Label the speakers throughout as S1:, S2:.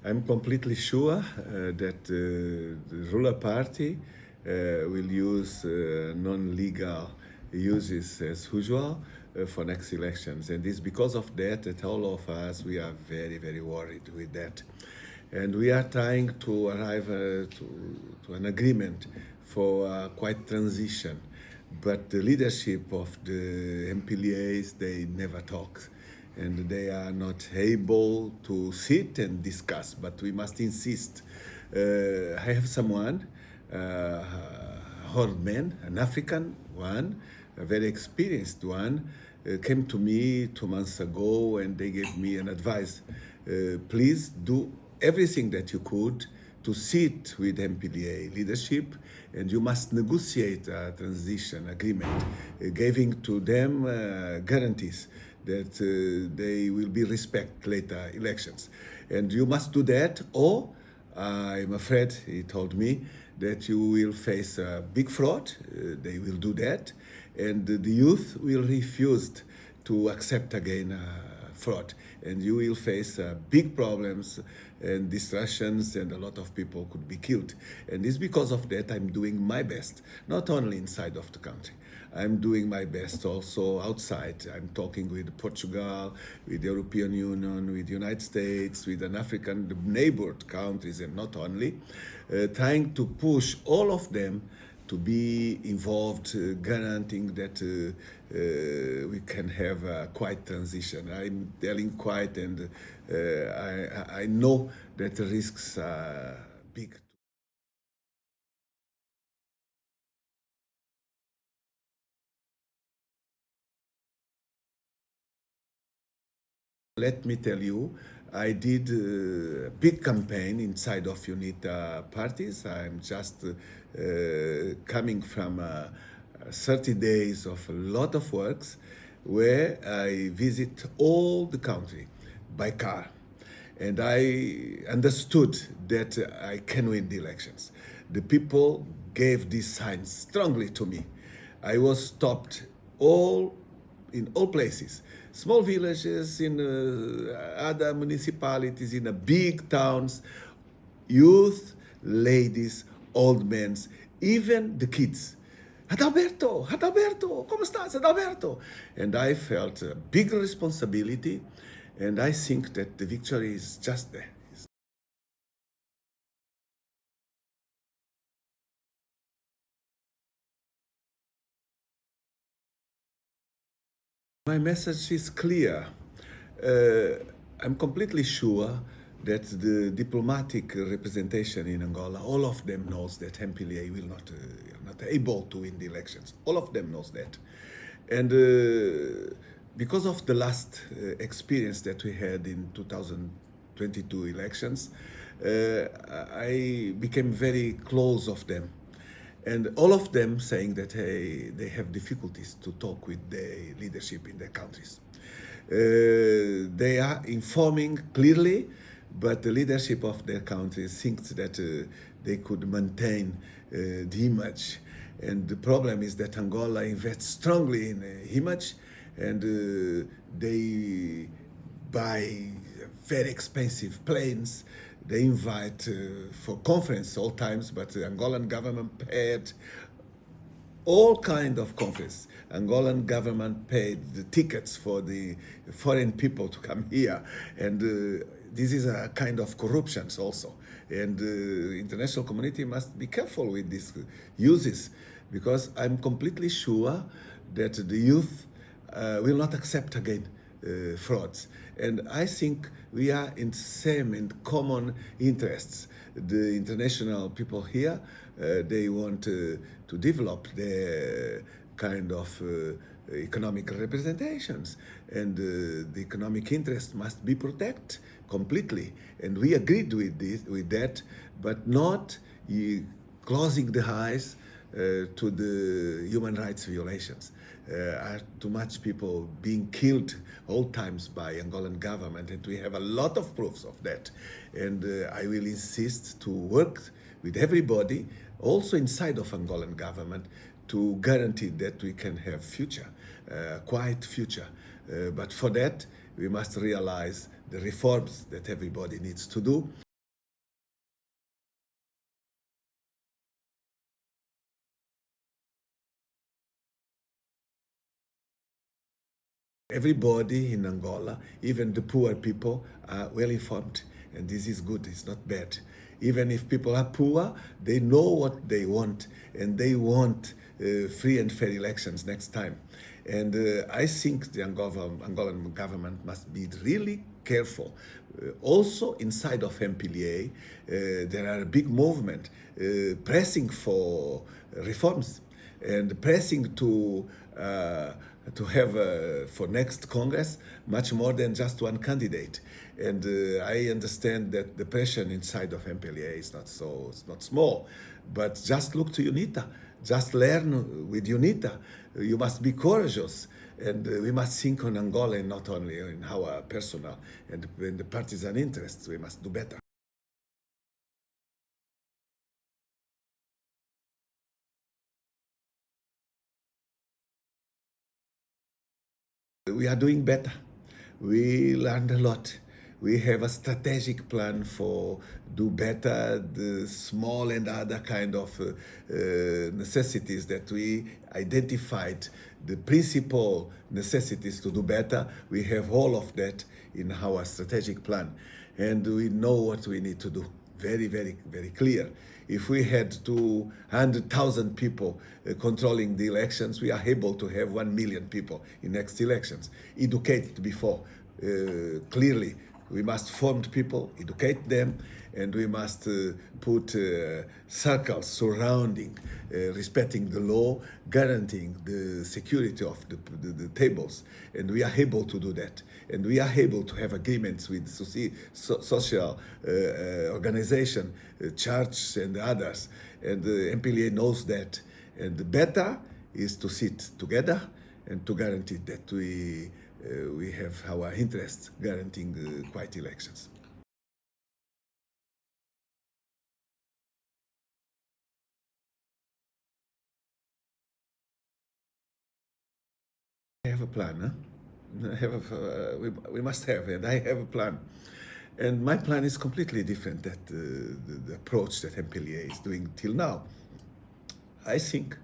S1: I'm completely sure that the ruler party will use non-legal uses as usual for next elections. And it's because of that all of us, we are very, very worried with that. And we are trying to arrive to an agreement for a quiet transition. But the leadership of the MPLAs, they never talk and they are not able to sit and discuss, but we must insist. I have someone, a old man, an African one, a very experienced one, came to me 2 months ago and they gave me an advice. Please do everything that you could to sit with MPLA leadership, and you must negotiate a transition agreement, giving to them guarantees that they will be respect later elections. And you must do that, or I'm afraid, he told me, that you will face a big fraud. They will do that, and the youth will refuse to accept again fraud, and you will face big problems and distractions, and a lot of people could be killed. And it's because of that I'm doing my best, not only inside of the country. I'm doing my best also outside. I'm talking with Portugal, with the European Union, with the United States, with an African neighbored countries, and not only, trying to push all of them to be involved, guaranteeing that we can have a quiet transition. I'm telling quiet, and I know that the risks are big. Let me tell you, I did a big campaign inside of Unita parties. I'm just coming from 30 days of a lot of works where I visit all the country by car. And I understood that I can win the elections. The people gave these signs strongly to me. I was stopped all in all places, small villages, in other municipalities, in big towns, youth, ladies, old men, even the kids. Adalberto, Adalberto, como estás, Adalberto? And I felt a big responsibility, and I think that the victory is just there. My message is clear. I'm completely sure that the diplomatic representation in Angola, all of them knows that MPLA will not able to win the elections. All of them knows that. And because of the last experience that we had in 2022 elections, I became very close of them. And all of them saying that they have difficulties to talk with the leadership in their countries. They are informing clearly, but the leadership of their countries thinks that they could maintain the image. And the problem is that Angola invests strongly in image, and they buy very expensive planes. They invite for conference all times, but the Angolan government paid all kind of conference. Angolan government paid the tickets for the foreign people to come here, and this is a kind of corruption also. And the international community must be careful with these uses, because I'm completely sure that the youth will not accept again frauds. And I think we are in same and common interests. The international people here, they want to develop their kind of economic representations, and the economic interest must be protected completely. And we agreed with that, but not closing the eyes to the human rights violations. Are too much people being killed all times by Angolan government, and we have a lot of proofs of that. And I will insist to work with everybody, also inside of Angolan government, to guarantee that we can have future, quiet future. But for that, we must realize the reforms that everybody needs to do. Everybody in Angola, even the poor people, are well informed, and this is good, it's not bad. Even if people are poor, they know what they want, and they want free and fair elections next time. And I think the Angolan government must be really careful. Also, inside of MPLA, there are a big movement pressing for reforms and pressing to have for next Congress much more than just one candidate. And I understand that the pressure inside of MPLA is it's not small. But just look to Unita, just learn with Unita. You must be courageous, and we must think on Angola and not only in our personal and in the partisan interests. We must do better. We are doing better. We learned a lot. We have a strategic plan for do better, the small and other kind of necessities that we identified, the principal necessities to do better. We have all of that in our strategic plan, and we know what we need to do. Very, very, very clear. If we had 200,000 people controlling the elections, we are able to have 1 million people in next elections. Educated before, clearly. We must form people, educate them, and we must put circles surrounding, respecting the law, guaranteeing the security of the tables. And we are able to do that. And we are able to have agreements with social organization, church and others. And the MPLA knows that. And the better is to sit together and to guarantee that we have our interests guaranteeing quiet elections. I have a plan, huh? We must have, and I have a plan. And my plan is completely different than the approach that MPLA is doing till now. I think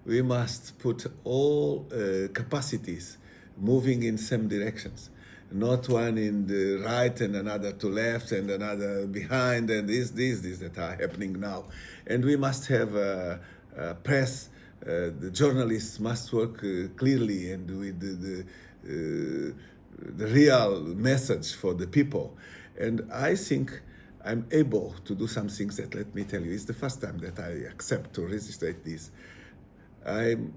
S1: we must put all capacities moving in same directions, not one in the right and another to left and another behind and this that are happening now. And we must have a press. The journalists must work clearly and with the real message for the people. And I think I'm able to do some things that, let me tell you, it's the first time that I accept to register this. I'm,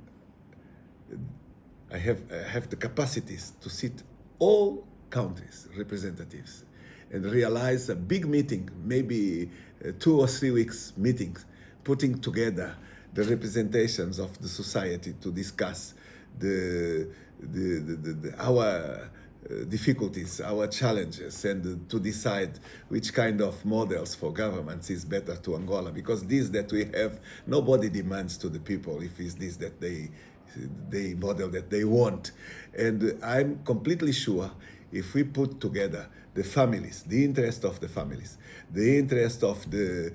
S1: I have the capacities to sit all countries' representatives and realize a big meeting, maybe 2 or 3 weeks meetings, putting together the representations of the society to discuss our difficulties, our challenges, and to decide which kind of models for governments is better to Angola. Because this that we have, nobody demands to the people if it's this that they model that they want. And I'm completely sure if we put together the families, the interest of the families, the interest of the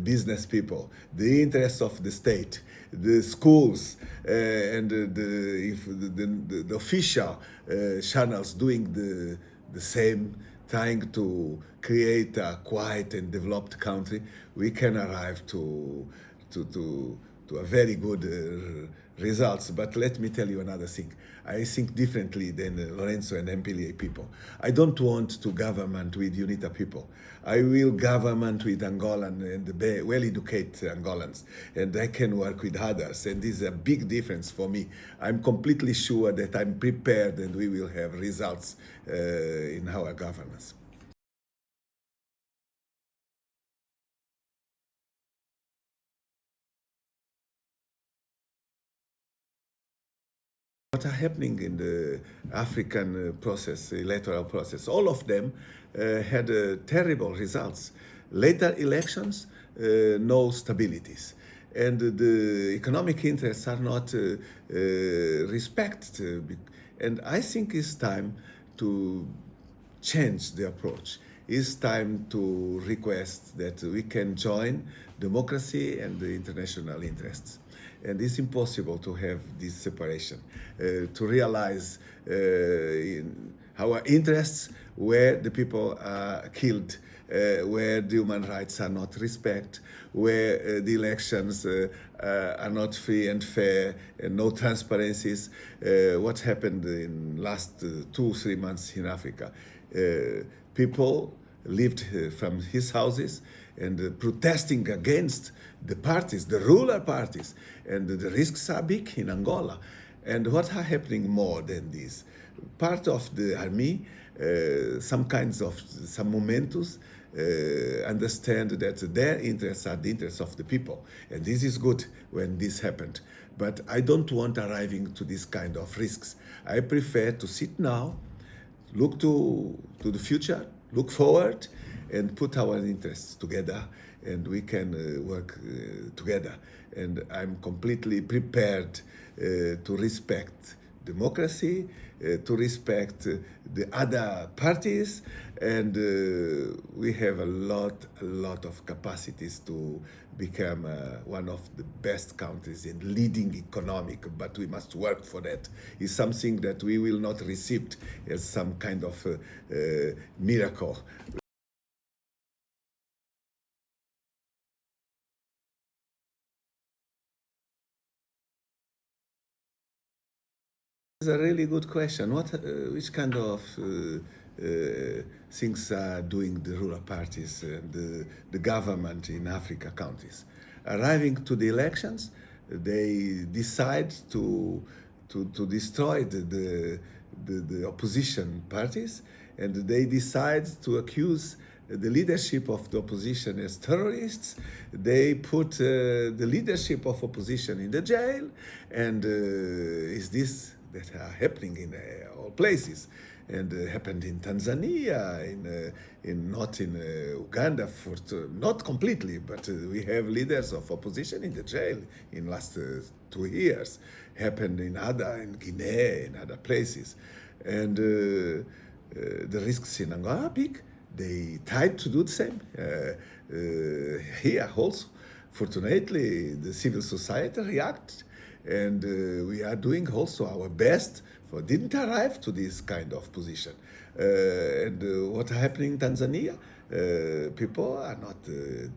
S1: business people, the interest of the state, the schools, and the official channels doing the same, trying to create a quiet and developed country, we can arrive to a very good results. But let me tell you another thing. I think differently than Lorenzo and MPLA people. I don't want to government with UNITA people. I will government with Angolan and well-educated Angolans, and I can work with others. And this is a big difference for me. I'm completely sure that I'm prepared and we will have results in our governance. What are happening in the African process, electoral process? All of them had terrible results. Later elections, no stabilities. And the economic interests are not respected. And I think it's time to change the approach. It's time to request that we can join democracy and the international interests. And it's impossible to have this separation, to realize our interests where the people are killed, where the human rights are not respected, where the elections are not free and fair, and no transparencies. What happened in last 2-3 months in Africa? People lived from his houses and protesting against the parties, the ruler parties, and the risks are big in Angola. And what are happening more than this? Part of the army, some momentos, understand that their interests are the interests of the people. And this is good when this happened. But I don't want arriving to this kind of risks. I prefer to sit now, look to the future, look forward, and put our interests together, and we can work together. And I'm completely prepared to respect democracy, to respect the other parties, and we have a lot of capacities to become one of the best countries in leading economic, but we must work for that. It's something that we will not receive as some kind of miracle. It's a really good question. Which kind of things are doing the rural parties and the government in Africa countries? Arriving to the elections, they decide to destroy the opposition parties, and they decide to accuse the leadership of the opposition as terrorists. They put the leadership of opposition in the jail, and is this that are happening in all places, and happened in Tanzania, not in Uganda, not completely, but we have leaders of opposition in the jail in last 2 years. Happened in Guinea, in other places, and the risks in Angola are big. They tried to do the same here also. Fortunately, the civil society reacted, and we are doing also our best for didn't arrive to this kind of position. And what happening in Tanzania? People are not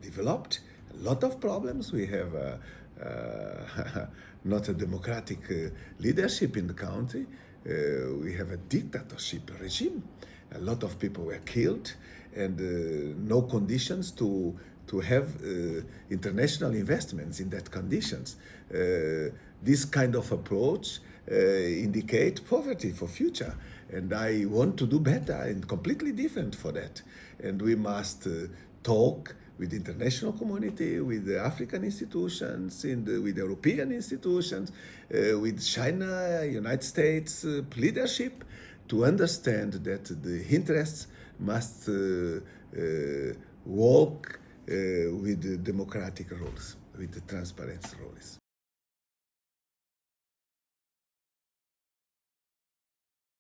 S1: developed. A lot of problems. We have not a democratic leadership in the country. We have a dictatorship regime. A lot of people were killed, and no conditions to have international investments in that conditions. This kind of approach indicate poverty for future, and I want to do better and completely different for that. And we must talk with the international community, with the African institutions, with European institutions, with China, United States leadership, to understand that the interests must walk with the democratic rules, with the transparent rules.